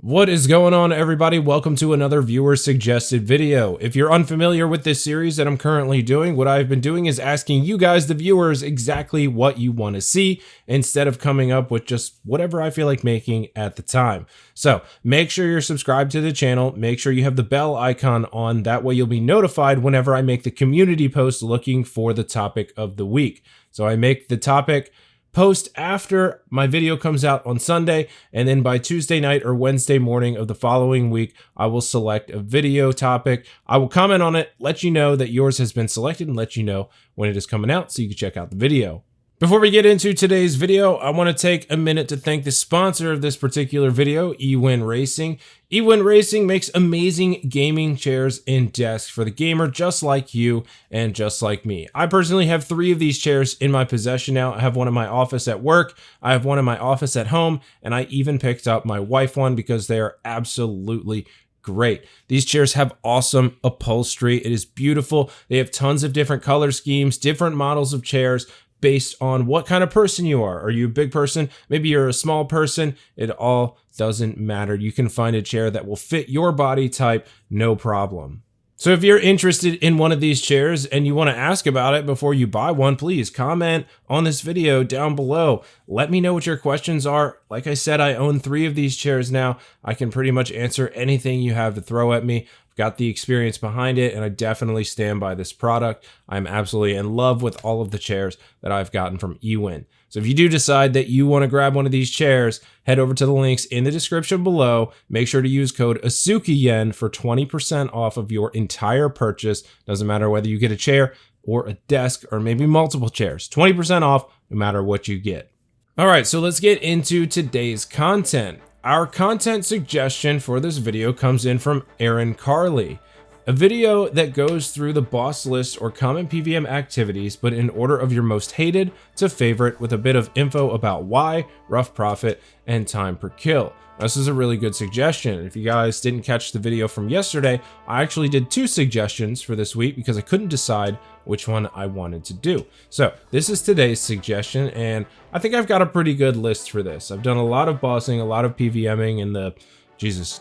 What is going on, everybody? Welcome to another viewer suggested video. If you're unfamiliar with this series that I'm currently doing, what I've been doing is asking you guys, the viewers, exactly what you want to see instead of coming up with just whatever I feel like making at the time. So make sure you're subscribed to the channel. Make sure you have the bell icon on. That way you'll be notified whenever I make the community post looking for the topic of the week. So I make the topic post after my video comes out on Sunday, and then by Tuesday night or Wednesday morning of the following week, I will select a video topic. I will comment on it, let you know that yours has been selected, and let you know when it is coming out so you can check out the video. Before we get into today's video, I want to take a minute to thank the sponsor of this particular video, eWin Racing. eWin Racing makes amazing gaming chairs and desks for the gamer just like you and just like me. I personally have 3 of these chairs in my possession now. I have one in my office at work, I have one in my office at home, and I even picked up my wife one because they are absolutely great. These chairs have awesome upholstery. It is beautiful. They have tons of different color schemes, different models of chairs, based on what kind of person you are. Are you a big person? Maybe you're a small person. It all doesn't matter. You can find a chair that will fit your body type, no problem. So if you're interested in one of these chairs and you want to ask about it before you buy one, please comment on this video down below. Let me know what your questions are. Like I said, I own 3 of these chairs now. I can pretty much answer anything you have to throw at me. Got the experience behind it, and I definitely stand by this product. I'm absolutely in love with all of the chairs that I've gotten from eWin. So if you do decide that you want to grab one of these chairs, head over to the links in the description below. Make sure to use code AsukaYen for 20% off of your entire purchase. Doesn't matter whether you get a chair or a desk or maybe multiple chairs. 20% off no matter what you get. All right, so let's get into today's content. Our content suggestion for this video comes in from Aaron Carley. A video that goes through the boss list or common PVM activities, but in order of your most hated to favorite, with a bit of info about why, rough profit, and time per kill. This is a really good suggestion. If you guys didn't catch the video from yesterday, I actually did 2 suggestions for this week because I couldn't decide which one I wanted to do. So this is today's suggestion, and I think I've got a pretty good list for this. I've done a lot of bossing, a lot of PVMing in the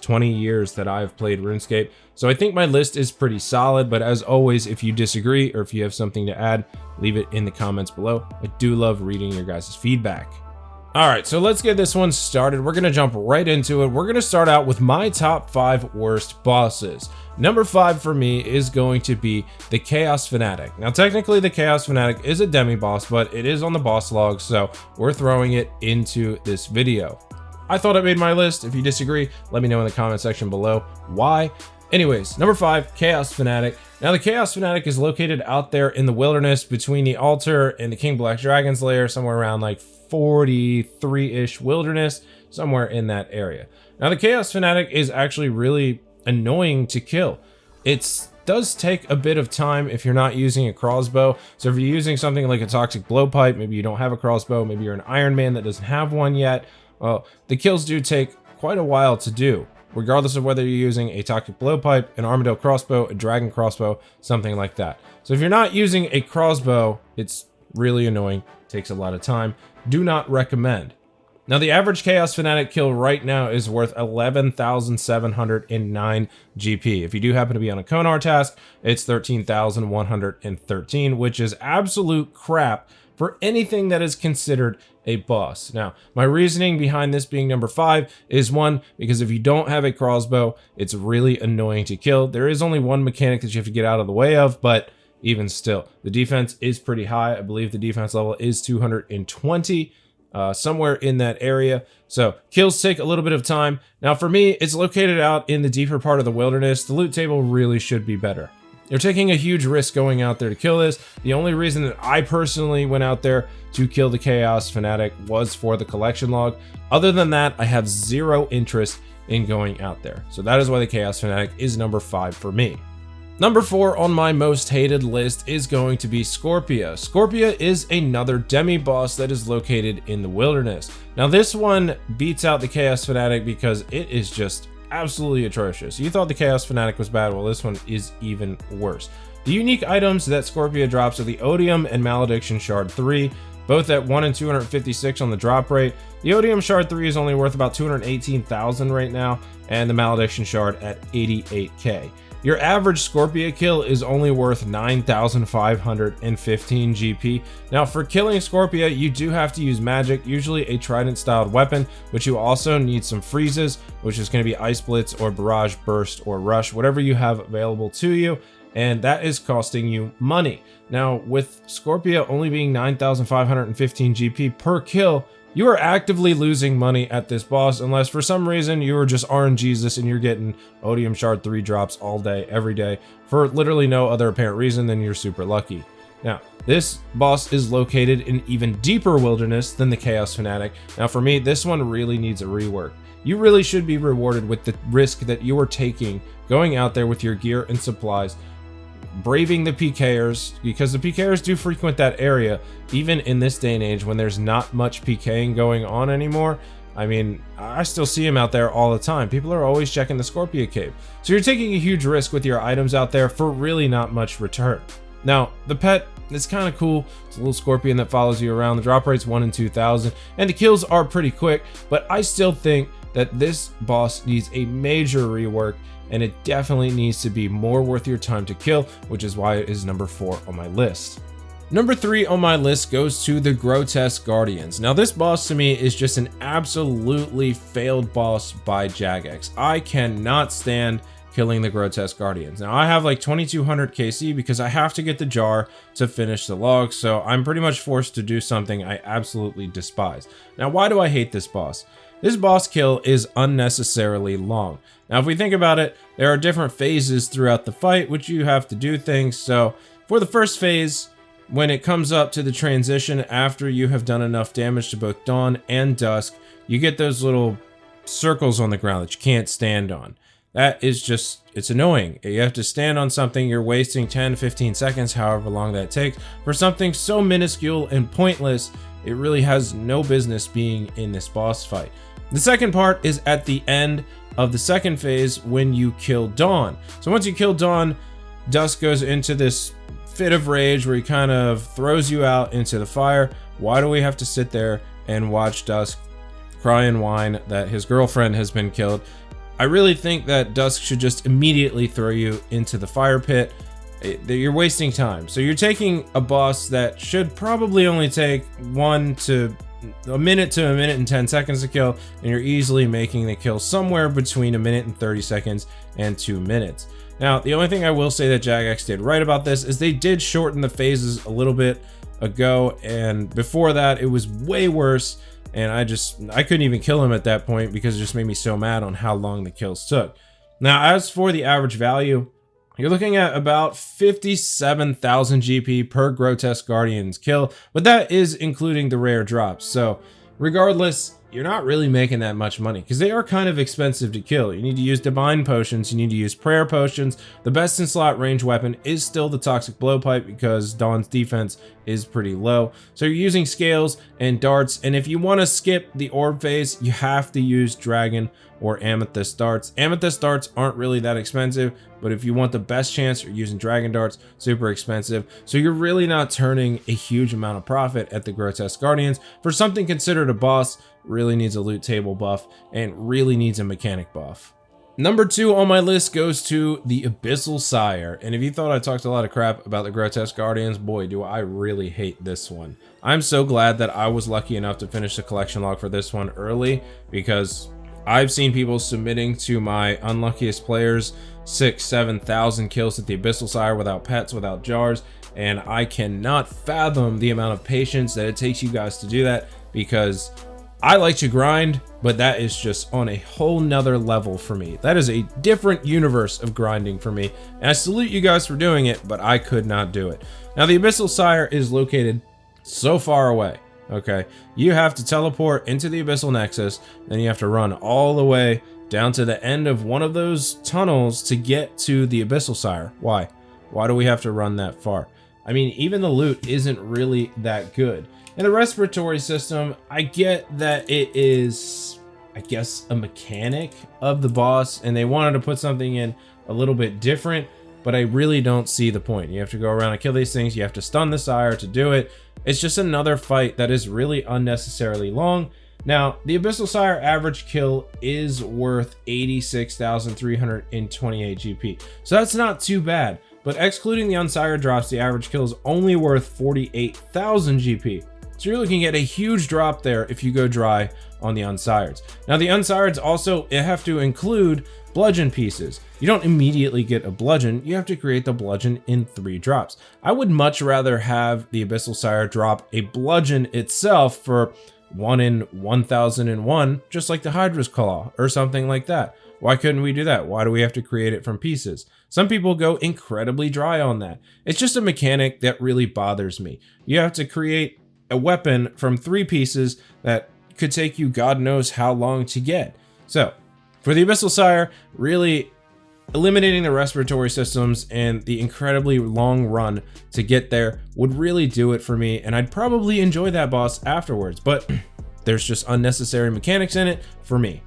20 years that I've played RuneScape. So I think my list is pretty solid, but as always, if you disagree or if you have something to add, leave it in the comments below. I do love reading your guys' feedback. All right, so let's get this one started. We're gonna jump right into it. We're gonna start out with my top 5 worst bosses. Number 5 for me is going to be the Chaos Fanatic. Now, technically the Chaos Fanatic is a demi-boss, but it is on the boss log, so we're throwing it into this video. I thought it made my list. If you disagree, let me know in the comment section below why. Anyways, number 5, Chaos Fanatic. Now, the Chaos Fanatic is located out there in the wilderness between the altar and the King Black Dragon's lair, somewhere around like 43-ish wilderness, somewhere in that area. Now, the Chaos Fanatic is actually really annoying to kill. It does take a bit of time if you're not using a crossbow. So if you're using something like a toxic blowpipe, maybe you don't have a crossbow, maybe you're an Iron Man that doesn't have one yet, well, the kills do take quite a while to do, regardless of whether you're using a toxic blowpipe, an armadillo crossbow, a dragon crossbow, something like that. So if you're not using a crossbow, it's really annoying, takes a lot of time. Do not recommend. Now, the average Chaos Fanatic kill right now is worth 11,709 GP. If you do happen to be on a Konar task, it's 13,113, which is absolute crap for anything that is considered a boss. Now, my reasoning behind this being number 5 is 1, because if you don't have a crossbow, it's really annoying to kill. There is only one mechanic that you have to get out of the way of, but even still, the defense is pretty high. I believe the defense level is 220, somewhere in that area. So kills take a little bit of time. Now, for me, it's located out in the deeper part of the wilderness. The loot table really should be better. You're taking a huge risk going out there to kill this. The only reason that I personally went out there to kill the Chaos Fanatic was for the collection log. Other than that, I have 0 interest in going out there. So that is why the Chaos Fanatic is number 5 for me. Number 4 on my most hated list is going to be Scorpia. Scorpia is another demi-boss that is located in the wilderness. Now, this one beats out the Chaos Fanatic because it is just absolutely atrocious. You thought the Chaos Fanatic was bad, well, this one is even worse. The unique items that Scorpia drops are the Odium and Malediction Shard 3, both at 1 and 256 on the drop rate. The Odium Shard 3 is only worth about 218,000 right now, and the Malediction Shard at 88k. Your average Scorpia kill is only worth 9,515 GP. Now for killing Scorpia, you do have to use magic, usually a trident styled weapon, but you also need some freezes, which is going to be Ice Blitz or Barrage Burst or Rush, whatever you have available to you, and that is costing you money. Now with Scorpia only being 9,515 GP per kill, you are actively losing money at this boss unless for some reason you are just RNGesus and you're getting Odium Shard 3 drops all day, every day, for literally no other apparent reason than you're super lucky. Now, this boss is located in even deeper wilderness than the Chaos Fanatic. Now for me, this one really needs a rework. You really should be rewarded with the risk that you are taking going out there with your gear and supplies, braving the PKers, because the PKers do frequent that area even in this day and age when there's not much PKing going on anymore. I mean, I still see them out there all the time. People are always checking the Scorpia cave, so you're taking a huge risk with your items out there for really not much return. Now the pet is kind of cool. It's a little scorpion that follows you around. The drop rate's 1 in 2,000 and the kills are pretty quick, but I still think that this boss needs a major rework, and it definitely needs to be more worth your time to kill, which is why it is number 4 on my list. Number 3 on my list goes to the Grotesque Guardians. Now this boss to me is just an absolutely failed boss by Jagex. I cannot stand killing the Grotesque Guardians. Now I have like 2200 KC because I have to get the jar to finish the log, so I'm pretty much forced to do something I absolutely despise. Now why do I hate this boss? This boss kill is unnecessarily long. Now if we think about it, there are different phases throughout the fight which you have to do things. So for the first phase, when it comes up to the transition after you have done enough damage to both dawn and dusk, you get those little circles on the ground that you can't stand on. That is just, it's annoying. You have to stand on something, you're wasting 10 to 15 seconds, however long that takes, for something so minuscule and pointless. It really has no business being in this boss fight. The second part is at the end of the second phase when you kill Dawn. So once you kill Dawn, Dusk goes into this fit of rage where he kind of throws you out into the fire. Why do we have to sit there and watch Dusk cry and whine that his girlfriend has been killed? I really think that Dusk should just immediately throw you into the fire pit. You're wasting time. So you're taking a boss that should probably only take a minute to a minute and 10 seconds to kill, and you're easily making the kill somewhere between a minute and 30 seconds and 2 minutes. Now, the only thing I will say that Jagex did right about this is they did shorten the phases a little bit ago, and before that it was way worse, and I couldn't even kill him at that point because it just made me so mad on how long the kills took. Now, as for the average value, you're looking at about 57,000 GP per Grotesque Guardians kill, but that is including the rare drops. So regardless, you're not really making that much money because they are kind of expensive to kill. You need to use Divine Potions, you need to use Prayer Potions. The best in slot range weapon is still the Toxic Blowpipe because Dawn's defense is pretty low. So you're using Scales and Darts, and if you want to skip the Orb phase, you have to use Dragon or Amethyst Darts. Amethyst Darts aren't really that expensive, but if you want the best chance, you're using Dragon Darts, super expensive. So you're really not turning a huge amount of profit at the Grotesque Guardians for something considered a boss. Really needs a loot table buff and really needs a mechanic buff. Number 2 on my list goes to the Abyssal Sire. And if you thought I talked a lot of crap about the Grotesque Guardians, boy, do I really hate this one. I'm so glad that I was lucky enough to finish the collection log for this one early, because I've seen people submitting to my unluckiest players 6,000-7,000 kills at the Abyssal Sire without pets, without jars, and I cannot fathom the amount of patience that it takes you guys to do that, because I like to grind, but that is just on a whole nother level for me. That is a different universe of grinding for me, and I salute you guys for doing it, but I could not do it. Now, the Abyssal Sire is located so far away, okay? You have to teleport into the Abyssal Nexus, then you have to run all the way down to the end of one of those tunnels to get to the Abyssal Sire. Why? Why do we have to run that far? I mean, even the loot isn't really that good. And the respiratory system, I get that it is, I guess, a mechanic of the boss, and they wanted to put something in a little bit different, but I really don't see the point. You have to go around and kill these things. You have to stun the Sire to do it. It's just another fight that is really unnecessarily long. Now, the Abyssal Sire average kill is worth 86,328 GP. So that's not too bad, but excluding the unsire drops, the average kill is only worth 48,000 GP. So you're looking at a huge drop there if you go dry on the unsireds. Now the unsireds also have to include bludgeon pieces. You don't immediately get a bludgeon, you have to create the bludgeon in 3 drops. I would much rather have the Abyssal Sire drop a bludgeon itself for 1 in 1001, just like the Hydra's Claw or something like that. Why couldn't we do that? Why do we have to create it from pieces? Some people go incredibly dry on that. It's just a mechanic that really bothers me. You have to create a weapon from 3 pieces that could take you God knows how long to get. So for the Abyssal Sire, really eliminating the respiratory systems and the incredibly long run to get there would really do it for me, and I'd probably enjoy that boss afterwards, but there's just unnecessary mechanics in it for me.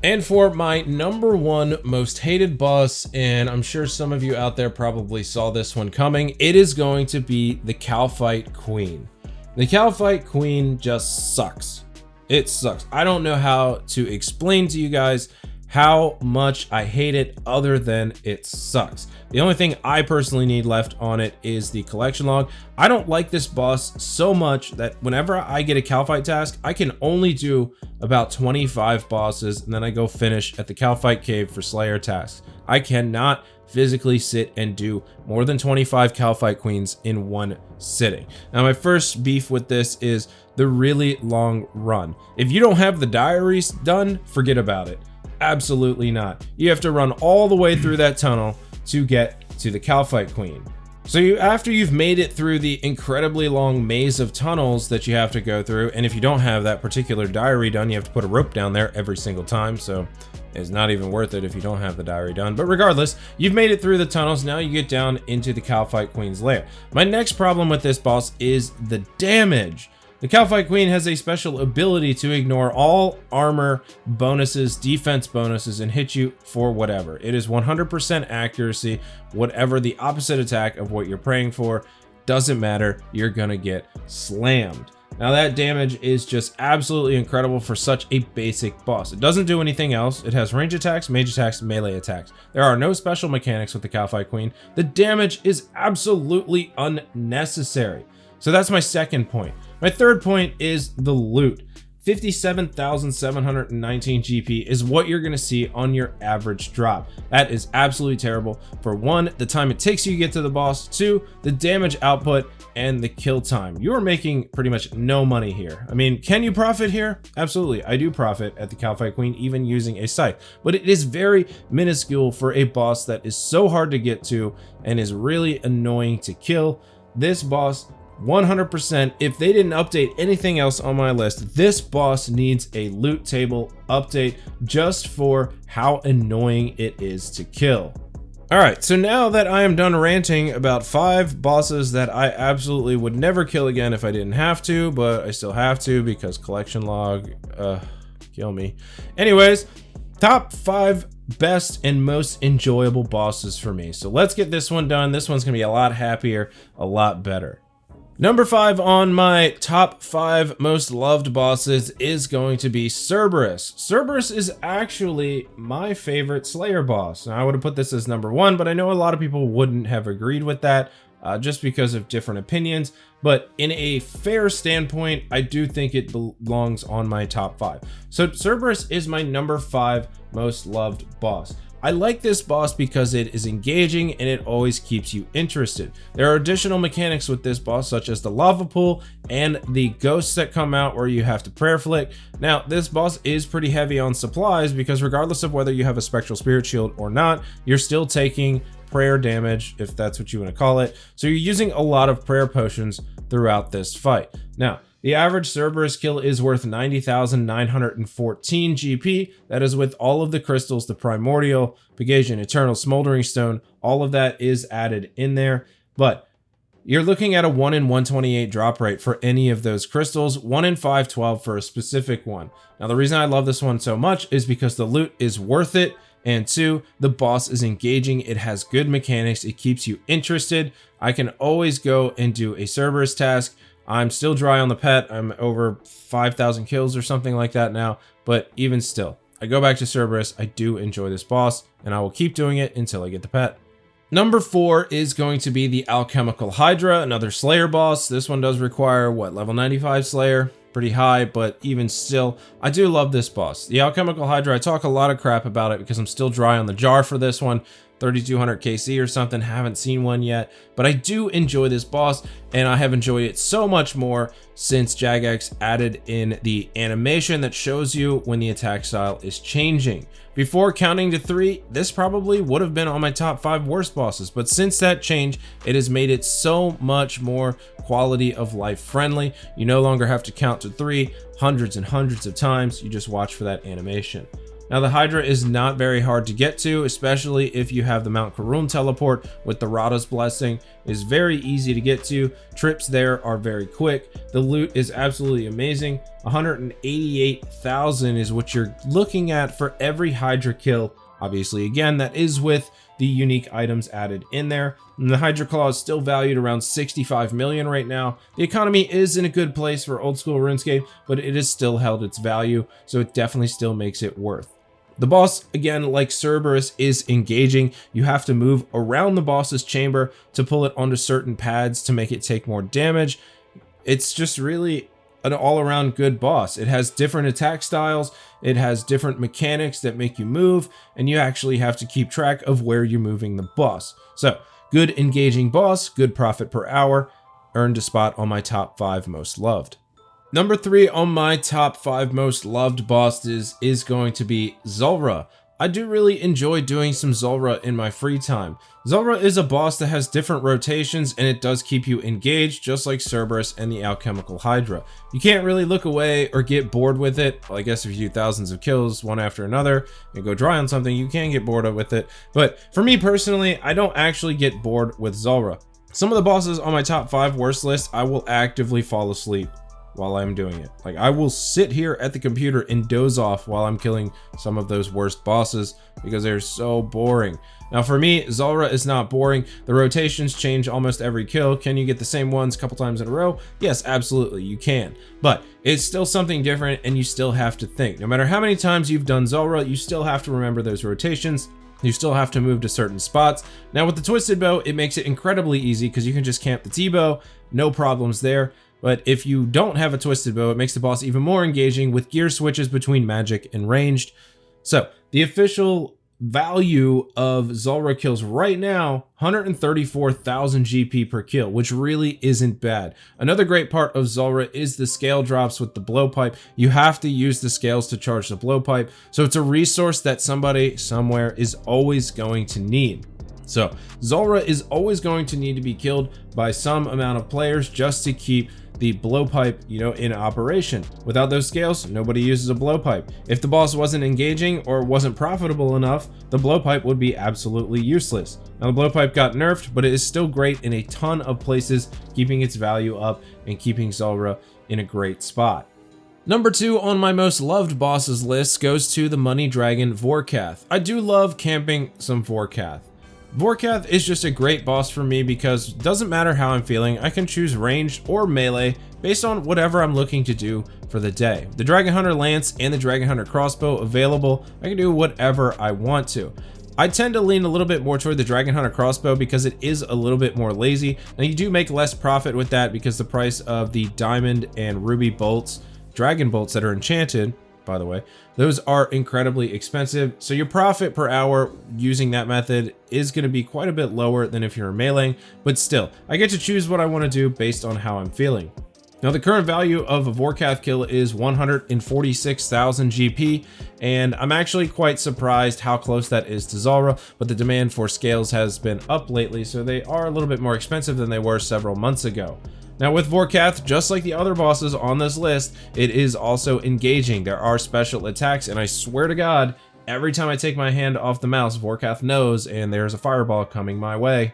And for my #1 most hated boss, and I'm sure some of you out there probably saw this one coming, it is going to be the KALPHITE Queen. The KALPHITE Queen just sucks. It sucks. I don't know how to explain to you guys how much I hate it other than it sucks. The only thing I personally need left on it is the collection log. I don't like this boss so much that whenever I get a KALPHITE task, I can only do about 25 bosses, and then I go finish at the KALPHITE cave for Slayer tasks. I cannot physically sit and do more than 25 KALPHITE queens in one sitting. Now my first beef with this is the really long run. If you don't have the diaries done, forget about it. Absolutely not. You have to run all the way through that tunnel to get to the KALPHITE Queen. So after you've made it through the incredibly long maze of tunnels that you have to go through, and if you don't have that particular diary done, you have to put a rope down there every single time, so it's not even worth it if you don't have the diary done. But regardless, you've made it through the tunnels, now you get down into the KALPHITE Queen's lair. My next problem with this boss is the damage. The KALPHITE Queen has a special ability to ignore all armor bonuses, defense bonuses, and hit you for whatever. It is 100% accuracy. Whatever the opposite attack of what you're praying for, doesn't matter. You're gonna get slammed. Now that damage is just absolutely incredible for such a basic boss. It doesn't do anything else. It has range attacks, mage attacks, melee attacks. There are no special mechanics with the KALPHITE Queen. The damage is absolutely unnecessary. So that's my second point. My third point is the loot. 57,719 GP is what you're gonna see on your average drop. That is absolutely terrible. For 1, the time it takes you to get to the boss. 2, the damage output and the kill time. You are making pretty much no money here. I mean, can you profit here? Absolutely, I do profit at the KALPHITE Queen even using a scythe, but it is very minuscule for a boss that is so hard to get to and is really annoying to kill. This boss, 100%, if they didn't update anything else on my list, this boss needs a loot table update just for how annoying it is to kill. Alright, so now that I am done ranting about 5 bosses that I absolutely would never kill again if I didn't have to, but I still have to because collection log, kill me. Anyways, top 5 best and most enjoyable bosses for me. So let's get this one done. This one's gonna be a lot happier, a lot better. Number 5 on my top 5 most loved bosses is going to be Cerberus. Cerberus is actually my favorite Slayer boss. Now, I would have put this as number 1, but I know a lot of people wouldn't have agreed with that just because of different opinions. But in a fair standpoint, I do think it belongs on my top 5. So Cerberus is my number 5 most loved boss. I like this boss because it is engaging and it always keeps you interested. There are additional mechanics with this boss such as the lava pool and the ghosts that come out where you have to prayer flick. Now this boss is pretty heavy on supplies because regardless of whether you have a spectral spirit shield or not, you're still taking prayer damage, if that's what you want to call it. So you're using a lot of prayer potions throughout this fight. Now, the average Cerberus kill is worth 90,914 GP. That is with all of the crystals, the Primordial, Pegasian, Eternal, Smoldering Stone, all of that is added in there. But you're looking at a 1 in 128 drop rate for any of those crystals, 1 in 512 for a specific one. Now the reason I love this one so much is because the loot is worth it And 2, the boss is engaging. It has good mechanics. It keeps you interested. I can always go and do a Cerberus task. I'm still dry on the pet. I'm over 5,000 kills or something like that now. But even still, I go back to Cerberus. I do enjoy this boss, and I will keep doing it until I get the pet. Number 4 is going to be the Alchemical Hydra, another Slayer boss. This one does require, what, level 95 Slayer? Pretty high, but even still, I do love this boss. The Alchemical Hydra, I talk a lot of crap about it because I'm still dry on the jar for this one. 3200 KC or something, haven't seen one yet, but I do enjoy this boss, and I have enjoyed it so much more since Jagex added in the animation that shows you when the attack style is changing. Before counting to 3, this probably would have been on my top 5 worst bosses, but since that change, it has made it so much more quality of life friendly. You no longer have to count to 3 hundreds and hundreds of times, you just watch for that animation. Now the Hydra is not very hard to get to, especially if you have the Mount Karun teleport with the Rada's Blessing. It is very easy to get to. Trips there are very quick. The loot is absolutely amazing. 188,000 is what you're looking at for every Hydra kill. Obviously, again, that is with the unique items added in there. And the Hydra Claw is still valued around 65 million right now. The economy is in a good place for old school RuneScape, but it has still held its value, so it definitely still makes it worth. The boss, again, like Cerberus, is engaging. You have to move around the boss's chamber to pull it onto certain pads to make it take more damage. It's just really an all-around good boss. It has different attack styles, it has different mechanics that make you move, and you actually have to keep track of where you're moving the boss. So, good engaging boss, good profit per hour, earned a spot on my top 5 most loved. Number 3 on my top 5 most loved bosses is going to be ZULRAH. I do really enjoy doing some ZULRAH in my free time. ZULRAH is a boss that has different rotations, and it does keep you engaged, just like Cerberus and the Alchemical Hydra. You can't really look away or get bored with it. Well, I guess if you do thousands of kills one after another and go dry on something, you can get bored with it. But for me personally, I don't actually get bored with ZULRAH. Some of the bosses on my top 5 worst list, I will actively fall asleep while I'm doing it. Like, I will sit here at the computer and doze off while I'm killing some of those worst bosses because they're so boring. Now for me, ZULRAH is not boring. The rotations change almost every kill. Can you get the same ones a couple times in a row? Yes, absolutely, you can. But it's still something different, and you still have to think. No matter how many times you've done ZULRAH, you still have to remember those rotations. You still have to move to certain spots. Now with the Twisted Bow, it makes it incredibly easy because you can just camp the T-Bow, no problems there. But if you don't have a Twisted Bow, it makes the boss even more engaging with gear switches between magic and ranged. So the official value of ZULRAH kills right now, 134,000 GP per kill, which really isn't bad. Another great part of ZULRAH is the scale drops with the blowpipe. You have to use the scales to charge the blowpipe, so it's a resource that somebody somewhere is always going to need. So ZULRAH is always going to need to be killed by some amount of players just to keep the blowpipe, in operation. Without those scales, nobody uses a blowpipe. If the boss wasn't engaging or wasn't profitable enough, the blowpipe would be absolutely useless. Now the blowpipe got nerfed, but it is still great in a ton of places, keeping its value up and keeping ZULRAH in a great spot. Number 2 on my most loved bosses list goes to the Money Dragon VORKATH. I do love camping some VORKATH. VORKATH is just a great boss for me because it doesn't matter how I'm feeling, I can choose ranged or melee based on whatever I'm looking to do for the day. The Dragon Hunter Lance and the Dragon Hunter Crossbow available, I can do whatever I want to. I tend to lean a little bit more toward the Dragon Hunter Crossbow because it is a little bit more lazy. Now you do make less profit with that because the price of the Diamond and Ruby bolts, Dragon bolts that are enchanted, by the way, those are incredibly expensive. So your profit per hour using that method is going to be quite a bit lower than if you're meleeing, but still, I get to choose what I want to do based on how I'm feeling. Now the current value of a VORKATH kill is 146,000 GP, and I'm actually quite surprised how close that is to ZULRAH, but the demand for scales has been up lately, so they are a little bit more expensive than they were several months ago. Now with VORKATH, just like the other bosses on this list, it is also engaging. There are special attacks, and I swear to God, every time I take my hand off the mouse, VORKATH knows, and there's a fireball coming my way.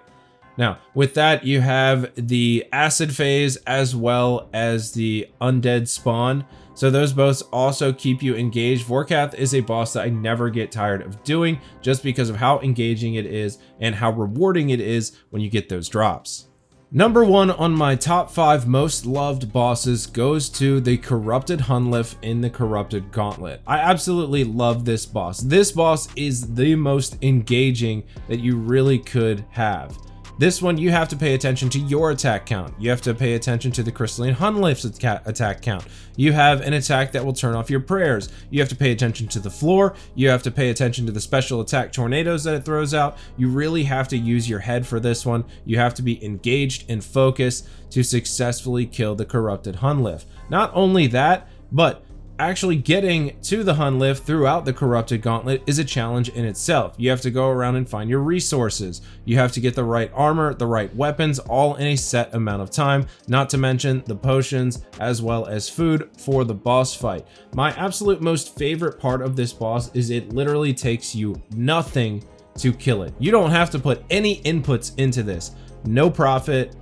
Now, with that, you have the acid phase as well as the undead spawn. So those both also keep you engaged. VORKATH is a boss that I never get tired of doing just because of how engaging it is and how rewarding it is when you get those drops. Number 1 on my top 5 most loved bosses goes to the Corrupted HUNLLEF in the Corrupted Gauntlet. I absolutely love this boss. This boss is the most engaging that you really could have. This one, you have to pay attention to your attack count. You have to pay attention to the Crystalline HUNLLEF's attack count. You have an attack that will turn off your prayers. You have to pay attention to the floor. You have to pay attention to the special attack tornadoes that it throws out. You really have to use your head for this one. You have to be engaged and focused to successfully kill the Corrupted HUNLLEF. Not only that, but actually getting to the HUNLLEF throughout the Corrupted Gauntlet is a challenge in itself. You have to go around and find your resources. You have to get the right armor, the right weapons, all in a set amount of time, not to mention the potions as well as food for the boss fight. My absolute most favorite part of this boss is it literally takes you nothing to kill it. You don't have to put any inputs into this. No profit.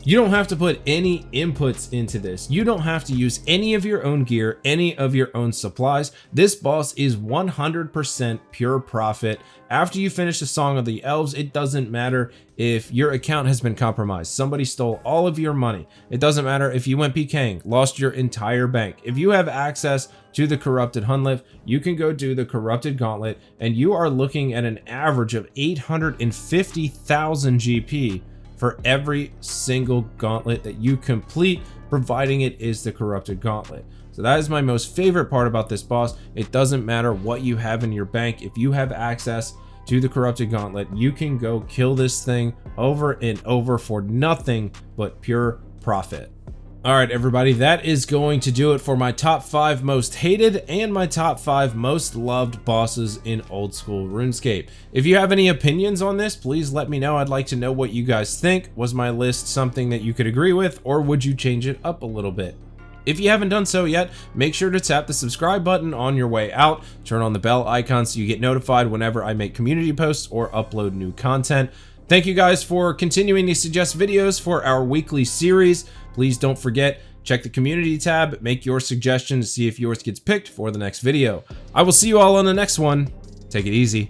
You don't have to put any inputs into this. You don't have to use any of your own gear, any of your own supplies. This boss is 100% pure profit. After you finish the Song of the Elves, it doesn't matter if your account has been compromised. Somebody stole all of your money. It doesn't matter if you went PKing, lost your entire bank. If you have access to the Corrupted HUNLLEF, you can go do the Corrupted Gauntlet, and you are looking at an average of 850,000 GP for every single gauntlet that you complete, providing it is the Corrupted Gauntlet. So that is my most favorite part about this boss. It doesn't matter what you have in your bank. If you have access to the Corrupted Gauntlet, you can go kill this thing over and over for nothing but pure profit. All right, everybody, that is going to do it for my top 5 most hated and my top 5 most loved bosses in old school RuneScape. If you have any opinions on this, please let me know. I'd like to know what you guys think. Was my list something that you could agree with, or would you change it up a little bit? If you haven't done so yet, make sure to tap the subscribe button on your way out. Turn on the bell icon so you get notified whenever I make community posts or upload new content. Thank you guys for continuing to suggest videos for our weekly series. Please don't forget, check the community tab, make your suggestion to see if yours gets picked for the next video. I will see you all on the next one. Take it easy.